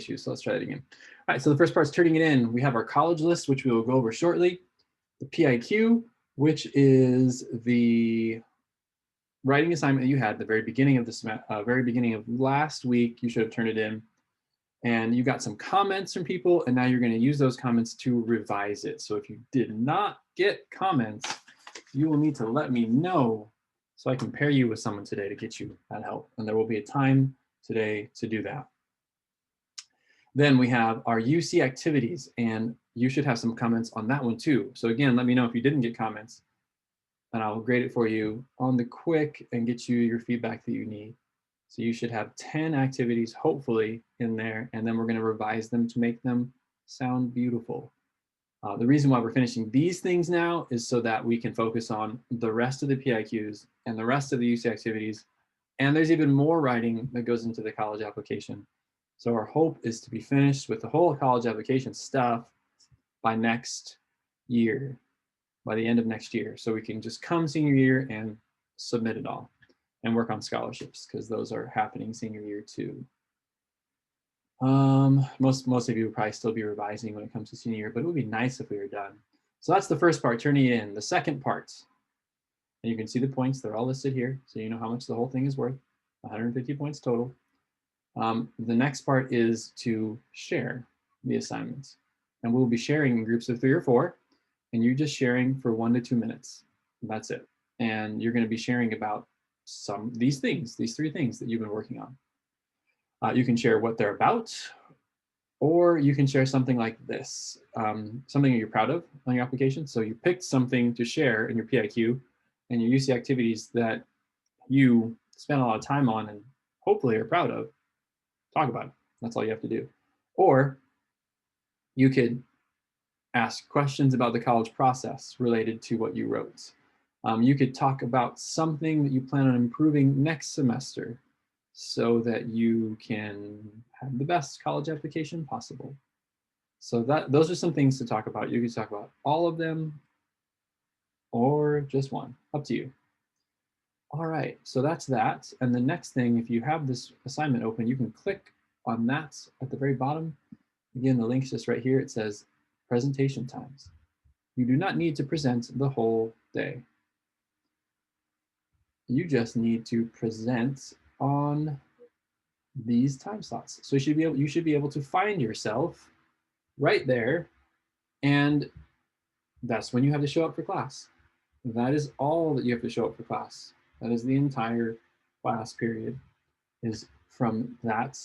issues. So let's try that again. All right, so the first part is turning it in. We have our college list, which we will go over shortly. The PIQ, which is the writing assignment you had at the very beginning of very beginning of last week. You should have turned it in. And you got some comments from people, and now you're going to use those comments to revise it. So if you did not get comments, you will need to let me know so I can pair you with someone today to get you that help. And there will be a time today to do that. Then we have our UC activities, and you should have some comments on that one too. So again, let me know if you didn't get comments, and I'll grade it for you on the quick and get you your feedback that you need. So you should have 10 activities, hopefully, in there, and then we're going to revise them to make them sound beautiful. The reason why we're finishing these things now is so that we can focus on the rest of the PIQs and the rest of the UC activities. And there's even more writing that goes into the college application. So our hope is to be finished with the whole college application stuff by next year, by the end of next year. So we can just come senior year and submit it all and work on scholarships, because those are happening senior year too. Most of you will probably still be revising when it comes to senior year, but it would be nice if we were done. So that's the first part, turning it in. The second part, and you can see the points, they're all listed here, so you know how much the whole thing is worth, 150 points total. The next part is to share the assignments, and we'll be sharing in groups of 3 or 4, and you're just sharing for 1 to 2 minutes. That's it. And you're going to be sharing about these 3 things that you've been working on. You can share what they're about, or you can share something like this, something you're proud of on your application. So you picked something to share in your PIQ and your UC activities that you spent a lot of time on and hopefully are proud of. Talk about it. That's all you have to do. Or you could ask questions about the college process related to what you wrote. You could talk about something that you plan on improving next semester so that you can have the best college application possible. So those are some things to talk about. You can talk about all of them or just one, up to you. All right, so that's that. And the next thing, if you have this assignment open, you can click on that at the very bottom. Again, the link's just right here. It says presentation times. You do not need to present the whole day. You just need to present on these time slots. So you should be able to find yourself right there, and that's when you have to show up for class. That is all that you have to show up for class. That is the entire class period, is from that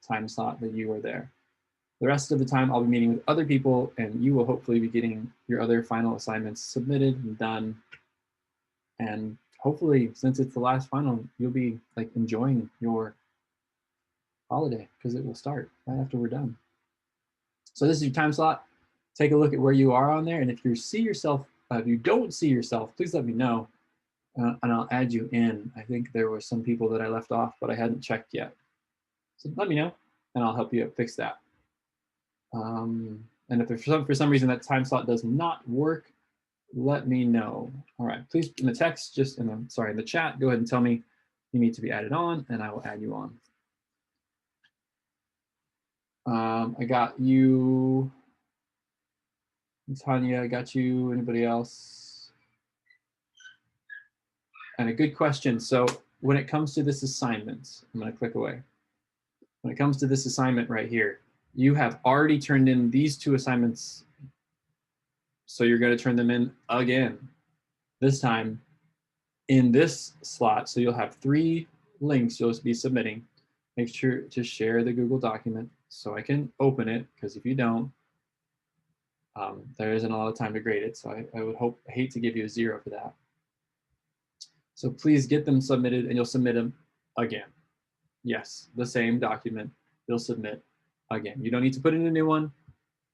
time slot that you are there. The rest of the time I'll be meeting with other people, and you will hopefully be getting your other final assignments submitted and done. And hopefully, since it's the last final, you'll be like enjoying your holiday, because it will start right after we're done. So this is your time slot. Take a look at where you are on there. And if you see yourself, if you don't see yourself, please let me know, and I'll add you in. I think there were some people that I left off, but I hadn't checked yet. So let me know, and I'll help you fix that. And if for some reason that time slot does not work, let me know. All right, please, in the text, in the chat, go ahead and tell me you need to be added on, and I will add you on. I got you, Tanya, I got you. Anybody else? And a good question. So when it comes to this assignment, I'm going to click away. When it comes to this assignment right here, you have already turned in these 2 assignments. So you're going to turn them in again, this time in this slot. So you'll have 3 links you'll be submitting. Make sure to share the Google document so I can open it, because if you don't, there isn't a lot of time to grade it. So I would hate to give you a 0 for that. So please get them submitted, and you'll submit them again. Yes, the same document you'll submit again. You don't need to put in a new one.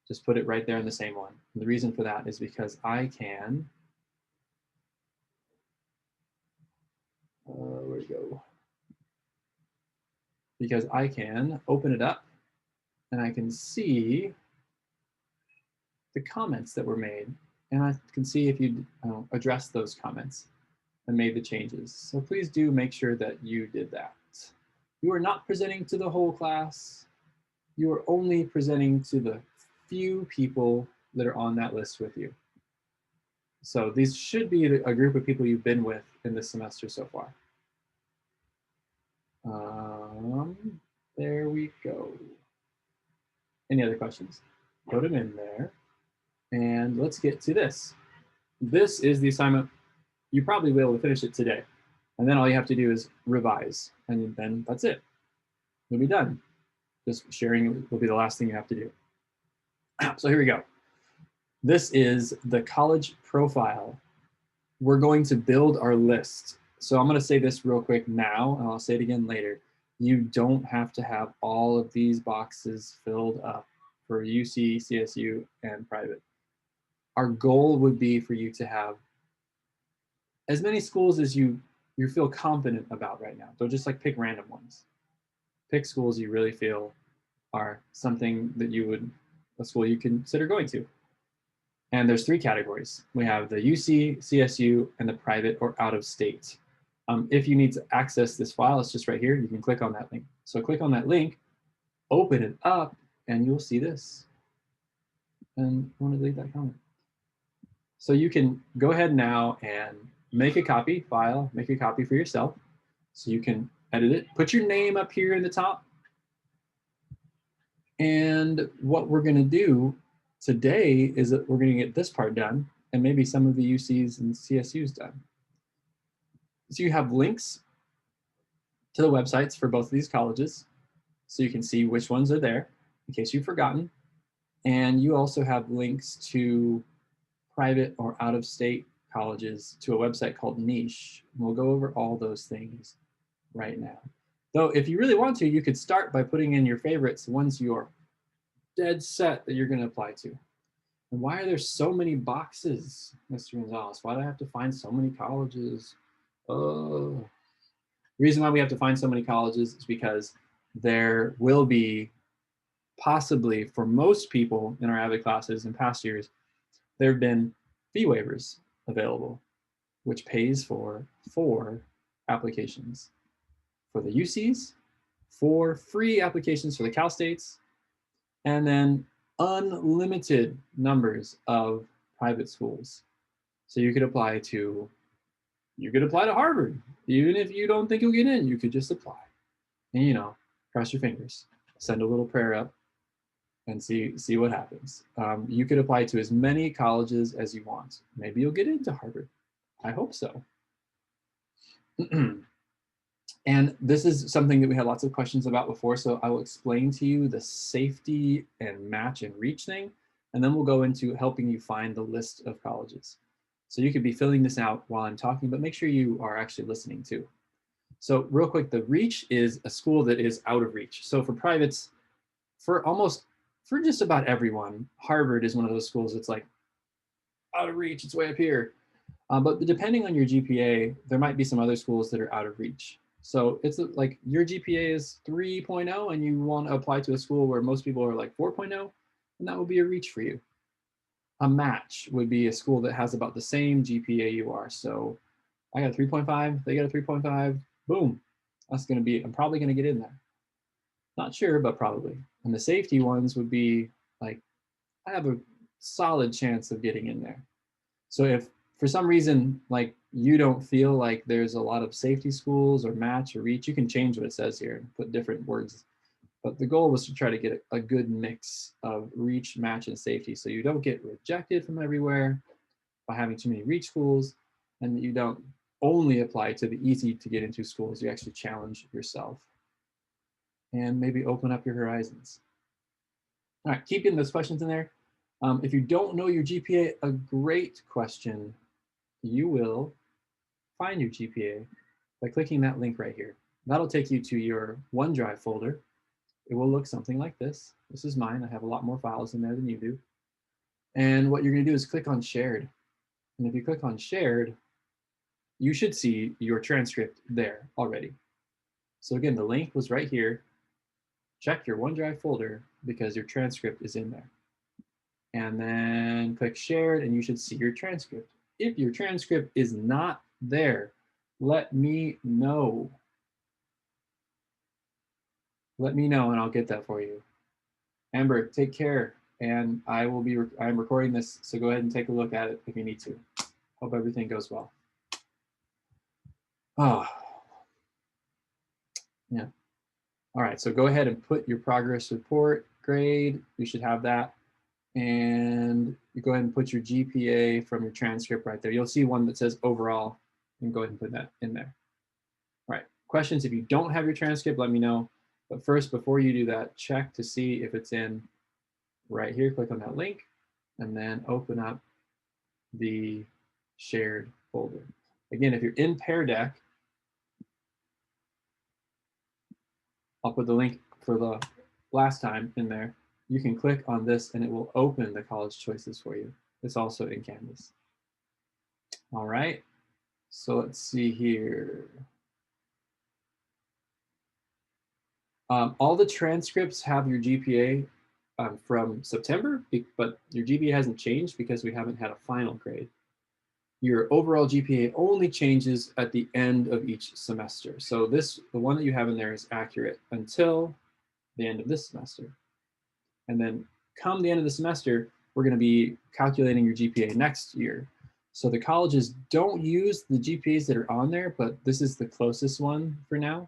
Just put it right there in the same one. And the reason for that is because I can, where'd it go? Because I can open it up and I can see the comments that were made, and I can see if you addressed those comments and made the changes. So please do make sure that you did that. You are not presenting to the whole class. you are only presenting to the few people that are on that list with you. So these should be a group of people you've been with in this semester so far. There we go. Any other questions? Put them in there. And let's get to this. This is the assignment. You probably will be able to finish it today. And then all you have to do is revise. And then that's it. You'll be done. Just sharing will be the last thing you have to do. So here we go. This is the college profile. We're going to build our list. So I'm going to say this real quick now, and I'll say it again later. You don't have to have all of these boxes filled up for UC, CSU, and private. Our goal would be for you to have as many schools as you feel confident about right now. Don't just like pick random ones. Pick schools you really feel are something that a school you consider going to. And there's 3 categories. We have the UC, CSU, and the private or out of state. If you need to access this file, it's just right here. You can click on that link. So click on that link, open it up, and you'll see this. And I want to delete that comment. So you can go ahead now and make a copy file, make a copy for yourself. So you can edit it, put your name up here in the top. And what we're going to do today is that we're going to get this part done and maybe some of the UCs and CSUs done. So you have links to the websites for both of these colleges, so you can see which ones are there in case you've forgotten. And you also have links to private or out-of-state colleges to a website called Niche. And we'll go over all those things right now. Though if you really want to, you could start by putting in your favorites, the ones you are dead set that you're going to apply to. And why are there so many boxes, Mr. Gonzalez? Why do I have to find so many colleges? Oh, the reason why we have to find so many colleges is because there will be possibly, for most people in our AVID classes in past years, there have been fee waivers available, which pays for 4 applications. For the UCs, 4 free applications for the Cal States, and then unlimited numbers of private schools. So you could apply to Harvard. Even if you don't think you'll get in, you could just apply. And cross your fingers, send a little prayer up, and see what happens. You could apply to as many colleges as you want. Maybe you'll get into Harvard. I hope so. And this is something that we had lots of questions about before, so I will explain to you the safety and match and reach thing, and then we'll go into helping you find the list of colleges. So you could be filling this out while I'm talking, but make sure you are actually listening too. So real quick, the reach is a school that is out of reach. So for privates, for just about everyone, Harvard is one of those schools that's like out of reach, it's way up here. But depending on your GPA, there might be some other schools that are out of reach. So it's like your GPA is 3.0 and you want to apply to a school where most people are like 4.0, and that would be a reach for you. A match would be a school that has about the same GPA you are. So I got a 3.5, they got a 3.5, boom. That's going to be, I'm probably going to get in there. Not sure, but probably. And the safety ones would be like, I have a solid chance of getting in there. So if for some reason, like you don't feel like there's a lot of safety schools or match or reach, you can change what it says here and put different words. But the goal was to try to get a good mix of reach, match, and safety, so you don't get rejected from everywhere by having too many reach schools, and that you don't only apply to the easy to get into schools. You actually challenge yourself and maybe open up your horizons. All right, keep getting those questions in there. If you don't know your GPA, a great question. You will find your GPA by clicking that link right here. That'll take you to your OneDrive folder. It will look something like this. This is mine. I have a lot more files in there than you do. And what you're going to do is click on shared. And if you click on shared, you should see your transcript there already. So again, the link was right here. Check your OneDrive folder because your transcript is in there. And then click shared and you should see your transcript. If your transcript is not there, let me know. Let me know and I'll get that for you. Amber, take care. And I'm recording this, so go ahead and take a look at it if you need to. Hope everything goes well. Oh, yeah. All right, so go ahead and put your progress report grade. You should have that. And you go ahead and put your GPA from your transcript right there. You'll see one that says overall, and go ahead and put that in there. All right, questions, if you don't have your transcript, let me know. But first, before you do that, check to see if it's in right here. Click on that link, and then open up the shared folder. Again, if you're in Pear Deck, I'll put the link for the last time in there. You can click on this and it will open the college choices for you. It's also in Canvas. All right, so let's see here. All the transcripts have your GPA from September, but your GPA hasn't changed because we haven't had a final grade. Your overall GPA only changes at the end of each semester. So the one that you have in there is accurate until the end of this semester. And then come the end of the semester, we're going to be calculating your GPA next year. So the colleges don't use the GPAs that are on there, but this is the closest one for now.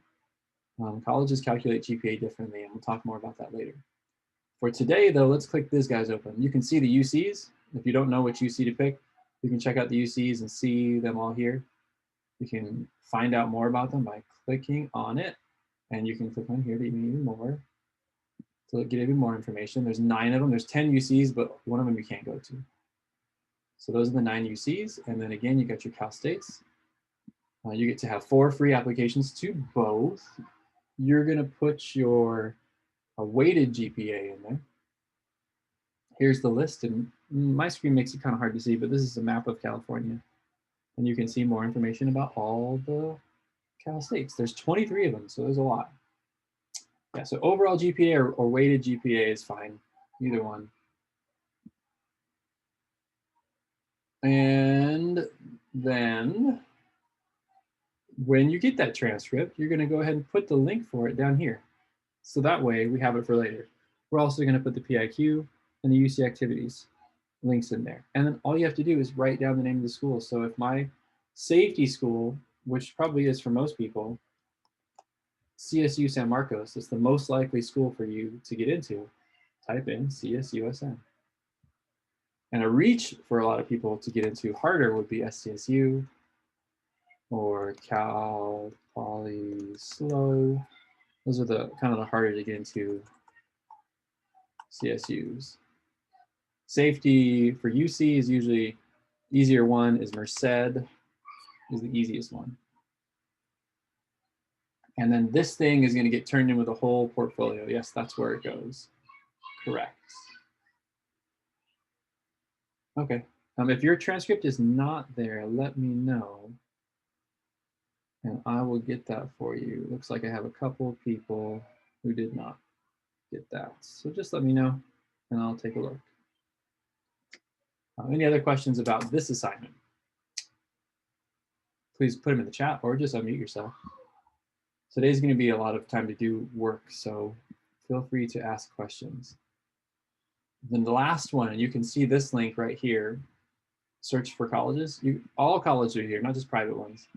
Colleges calculate GPA differently, and we'll talk more about that later. For today, though, let's click these guys open. You can see the UCs. If you don't know which UC to pick, you can check out the UCs and see them all here. You can find out more about them by clicking on it, and you can click on here to even more to get even more information. There's 9 of them. There's 10 UCs, but one of them you can't go to. So those are the 9 UCs, and then again, you got your Cal States. You get to have 4 free applications to both. You're going to put your weighted GPA in there. Here's the list, and my screen makes it kind of hard to see, but this is a map of California. And you can see more information about all the Cal States. There's 23 of them, so there's a lot. Yeah, so overall GPA or weighted GPA is fine, either one. And then when you get that transcript, you're going to go ahead and put the link for it down here. So that way we have it for later. We're also going to put the PIQ and the UC activities links in there. And then all you have to do is write down the name of the school. So if my safety school, which probably is for most people, CSU San Marcos, is the most likely school for you to get into, type in CSUSM. And a reach for a lot of people to get into harder would be SCSU or Cal Poly SLO. Those are the kind of the harder to get into CSUs. Safety for UC is usually easier one is Merced is the easiest one. And then this thing is going to get turned in with a whole portfolio. Yes, that's where it goes. Correct. Okay. If your transcript is not there, let me know. And I will get that for you. Looks like I have a couple of people who did not get that. So just let me know and I'll take a look. Any other questions about this assignment? Please put them in the chat or just unmute yourself. Today's going to be a lot of time to do work, so feel free to ask questions. Then the last one, and you can see this link right here, search for colleges. All colleges are here, not just private ones,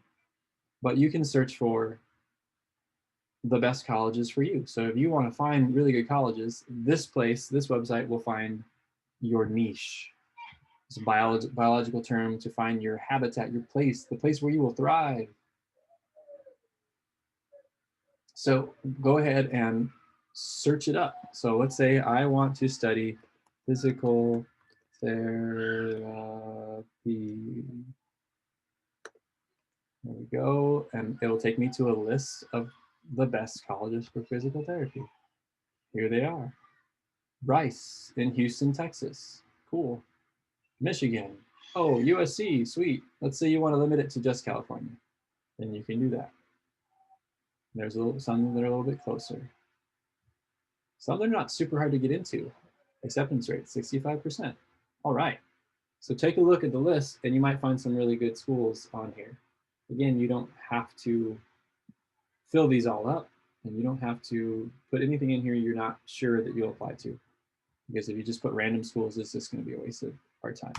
but you can search for the best colleges for you. So if you want to find really good colleges, this website will find your niche. It's a biological term to find your habitat, your place, the place where you will thrive. So go ahead and search it up. So let's say I want to study physical therapy. There we go. And it'll take me to a list of the best colleges for physical therapy. Here they are. Rice in Houston, Texas. Cool. Michigan. Oh, USC, sweet. Let's say you want to limit it to just California. Then you can do that. There's some that are a little bit closer. Some that are not super hard to get into. Acceptance rate, 65%. All right. So take a look at the list and you might find some really good schools on here. Again, you don't have to fill these all up and you don't have to put anything in here you're not sure that you'll apply to. because if you just put random schools, it's just going to be a waste of our time.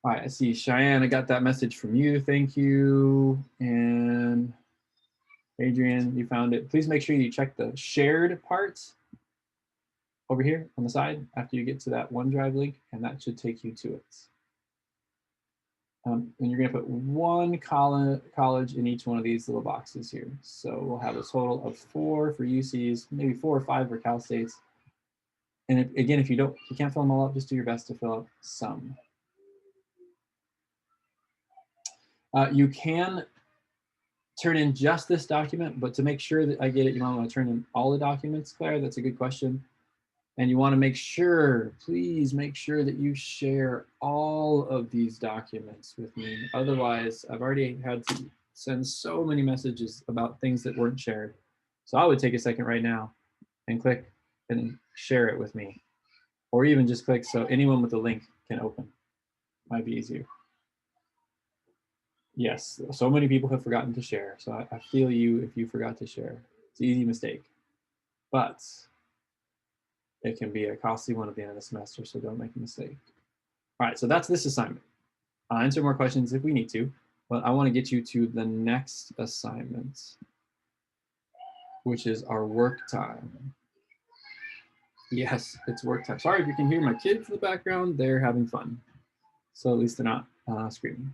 All right, I see Cheyenne, I got that message from you. Thank you. And Adrian, you found it. Please make sure you check the shared parts over here on the side after you get to that OneDrive link, and that should take you to it. And you're going to put one college in each one of these little boxes here. So we'll have a total of 4 for UCs, maybe 4 or 5 for Cal States. And again, if you can't fill them all up, just do your best to fill out some. You can turn in just this document, but to make sure that I get it, you might want to turn in all the documents, Claire. That's a good question. And you want to make sure, please make sure that you share all of these documents with me. Otherwise, I've already had to send so many messages about things that weren't shared. So I would take a second right now and click and share it with me. Or even just click so anyone with the link can open. Might be easier. Yes, so many people have forgotten to share. So I feel you if you forgot to share. It's an easy mistake. But it can be a costly one at the end of the semester, so don't make a mistake. All right, so that's this assignment. I'll answer more questions if we need to, but I want to get you to the next assignment, which is our work time. Yes, it's work time. Sorry if you can hear my kids in the background, they're having fun. So at least they're not screaming.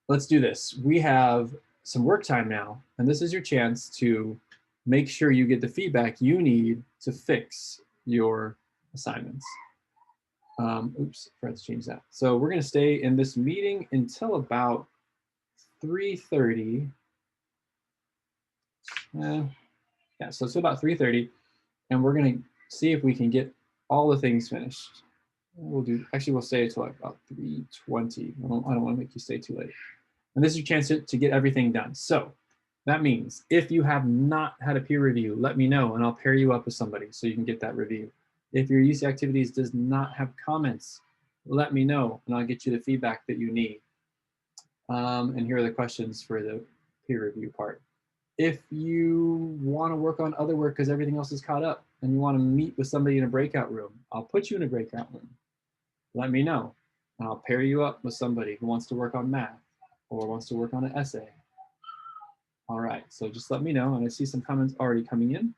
Let's do this. We have some work time now, and this is your chance to make sure you get the feedback you need to fix your assignments. Oops, forgot to change that. So we're going to stay in this meeting until about 3:30. Yeah, so it's about 3:30, and we're going to see if we can get all the things finished. We'll stay until like about 3:20. I don't want to make you stay too late. And this is your chance to get everything done. So that means if you have not had a peer review, let me know and I'll pair you up with somebody so you can get that review. If your UC Activities does not have comments, let me know and I'll get you the feedback that you need. And here are the questions for the peer review part. If you want to work on other work because everything else is caught up and you want to meet with somebody in a breakout room, I'll put you in a breakout room. Let me know and I'll pair you up with somebody who wants to work on math or wants to work on an essay. All right, so just let me know. And I see some comments already coming in.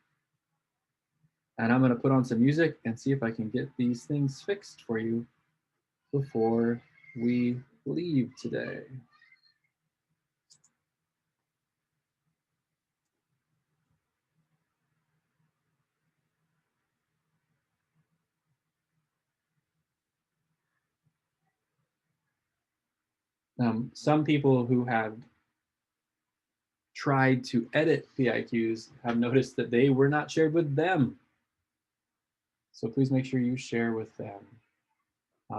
And I'm going to put on some music and see if I can get these things fixed for you before we leave today. Some people who have tried to edit PIQs have noticed that they were not shared with them. So please make sure you share with them.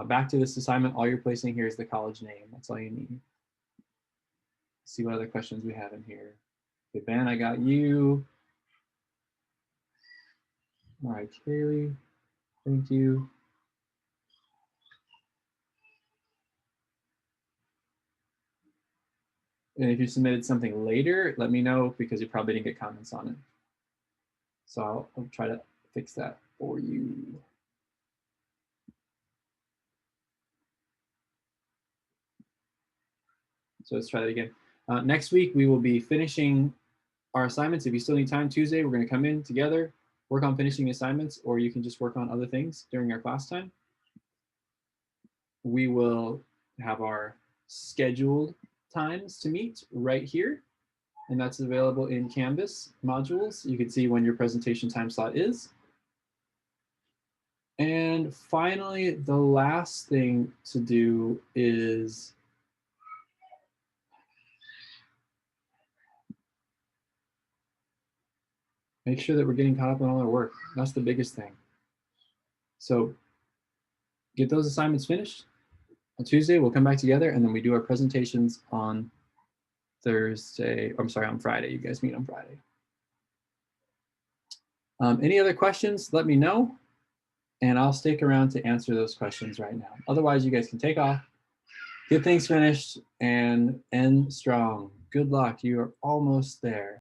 Back to this assignment, all you're placing here is the college name. That's all you need. Let's see what other questions we have in here. Okay, Ben, I got you. All right, Kaylee, thank you. And if you submitted something later, let me know because you probably didn't get comments on it. So I'll try to fix that for you. So let's try that again. Next week, we will be finishing our assignments. If you still need time, Tuesday, we're going to come in together, work on finishing assignments, or you can just work on other things during our class time. We will have our scheduled times to meet right here, and that's available in Canvas modules. You can see when your presentation time slot is. And finally, the last thing to do is make sure that we're getting caught up on all our work. That's the biggest thing. So get those assignments finished. On Tuesday, we'll come back together and then we do our presentations on Thursday. I'm sorry, on Friday. You guys meet on Friday. Any other questions, let me know. And I'll stick around to answer those questions right now. Otherwise, you guys can take off, get things finished, and end strong. Good luck. You are almost there.